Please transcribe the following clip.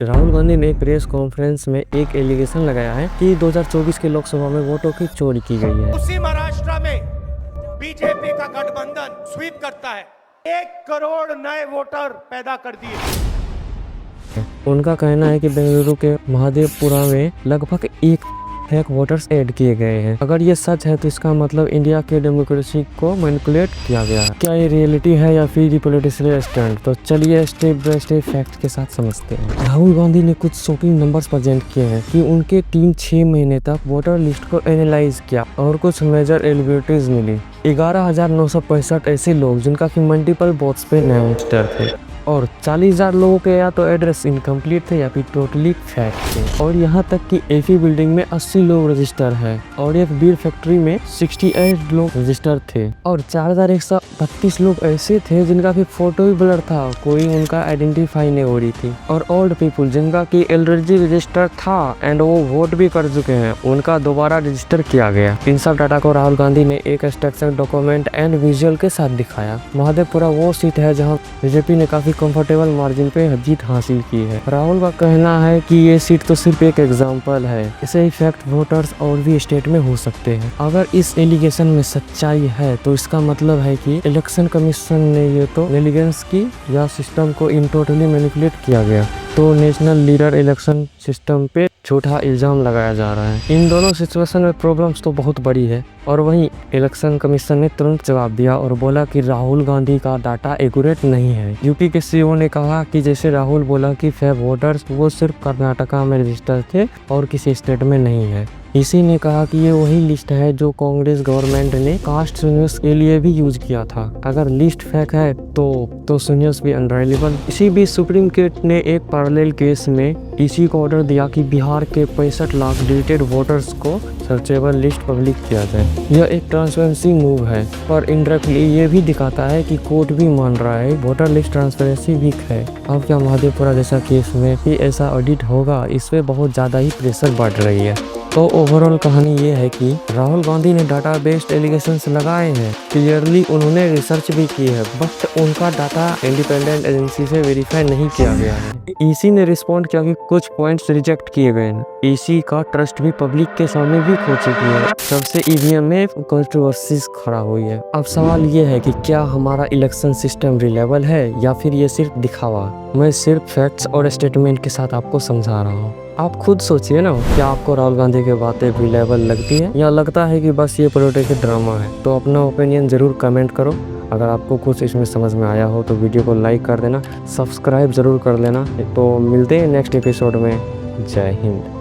राहुल गांधी ने press conference में एक एलिगेशन लगाया है कि 2024 के लोकसभा में वोटों की चोरी की गई है। उसी महाराष्ट्र में बीजेपी का गठबंधन स्वीप करता है, 1 करोड़ नए वोटर पैदा कर दिए। उनका कहना है कि बेंगलुरु के महादेवपुरा में लगभग 1 लाख वोटर्स ऐड किए गए हैं। अगर ये सच है तो इसका मतलब इंडिया के डेमोक्रेसी को मैनिपुलेट किया गया है। क्या ये रियलिटी है या फिर पॉलिटिकल स्टंट? तो चलिए स्टेप बाय स्टेप फैक्ट के साथ समझते हैं। राहुल गांधी ने कुछ शॉकिंग नंबर्स प्रेजेंट किए हैं कि उनके टीम 6 महीने तक वोटर लिस्ट को एनालाइज किया और कुछ मेजर एलिजिबिलिटीज मिली। 11,965 ऐसे लोग जिनका कि मल्टीपल बूथ्स पे नाम रजिस्टर थे और 40,000 लोगों के या तो एड्रेस इनकम्प्लीट थे या फिर टोटली फैक थे। और यहाँ तक कि एक ही बिल्डिंग में 80 लोग रजिस्टर है और एक बीयर फैक्ट्री में 68 लोग रजिस्टर थे और 4,132 लोग ऐसे थे जिनका भी फोटो भी ब्लर था, कोई उनका आइडेंटिफाई नहीं हो रही थी। और ओल्ड पीपुल जिनका कि ऑलरेडी रजिस्टर था एंड वो वोट भी कर चुके हैं, उनका दोबारा रजिस्टर किया गया। इन सब डाटा को राहुल गांधी ने एक स्ट्रक्चर डॉक्यूमेंट एंड विजुअल के साथ दिखाया। महादेवपुरा वो सीट है जहाँ बीजेपी ने काफी कंफर्टेबल मार्जिन पे जीत हासिल की है। राहुल का कहना है कि ये सीट तो सिर्फ एक एग्जांपल है, इसे इफेक्ट वोटर्स और भी स्टेट में हो सकते हैं। अगर इस एलिगेशन में सच्चाई है तो इसका मतलब है कि इलेक्शन कमीशन ने ये तो नेग्लिजेंस की या सिस्टम को इन टोटली मैनिपुलेट किया गया। तो नेशनल लीडर इलेक्शन सिस्टम पे झूठा इल्जाम लगाया जा रहा है। इन दोनों सिचुएशन में प्रॉब्लम्स तो बहुत बड़ी है और वहीं इलेक्शन कमीशन ने तुरंत जवाब दिया और बोला कि राहुल गांधी का डाटा एक्यूरेट नहीं है। यूपी के सीईओ ने कहा कि जैसे राहुल बोला कि फेक वोटर्स वो सिर्फ कर्नाटका में रजिस्टर थे और किसी स्टेट में नहीं है। इसी ने कहा कि ये वही लिस्ट है जो कांग्रेस गवर्नमेंट ने कास्ट सेंसस के लिए भी यूज किया था। अगर लिस्ट फेक है तो सेंसस भी अनरिलायबल। इसी बीच सुप्रीम कोर्ट ने एक पैरेलल केस में ईसी को ऑर्डर दिया कि बिहार के 65 लाख डिलीटेड वोटर्स को सर्चेबल लिस्ट पब्लिक किया जाए। यह एक ट्रांसपेरेंसी मूव है पर इनडायरेक्टली ये भी दिखाता है कि कोर्ट भी मान रहा है वोटर लिस्ट ट्रांसपेरेंसी वीक है। अब क्या महादेवपुरा जैसा केस में भी ऐसा ऑडिट होगा? इस पे बहुत ज्यादा ही प्रेशर बढ़ रही है। तो ओवरऑल कहानी ये है कि राहुल गांधी ने डाटा बेस्ड एलिगेशंस लगाए हैं। क्लियरली उन्होंने रिसर्च भी की है बट उनका डाटा इंडिपेंडेंट एजेंसी से वेरीफाई नहीं किया गया है। ईसी ने रिस्पॉन्ड किया कि कुछ पॉइंट्स रिजेक्ट किए गए हैं। ईसी का ट्रस्ट भी पब्लिक के सामने भी खो चुकी है। सबसे ईवीएम में कंट्रोवर्सीज खड़ा हुई है। अब सवाल ये है कि क्या हमारा इलेक्शन सिस्टम रिलायबल है या फिर ये सिर्फ दिखावा? मैं सिर्फ फैक्ट्स और स्टेटमेंट के साथ आपको समझा रहा हूँ। आप खुद सोचिए ना, क्या आपको राहुल गांधी की बातें रिलायबल लगती है या लगता है कि बस ये पॉलिटिकल ड्रामा है? तो अपना ओपिनियन जरूर कमेंट करो। अगर आपको कुछ इसमें समझ में आया हो तो वीडियो को लाइक कर देना, सब्सक्राइब जरूर कर लेना। तो मिलते हैं नेक्स्ट एपिसोड में। जय हिंद।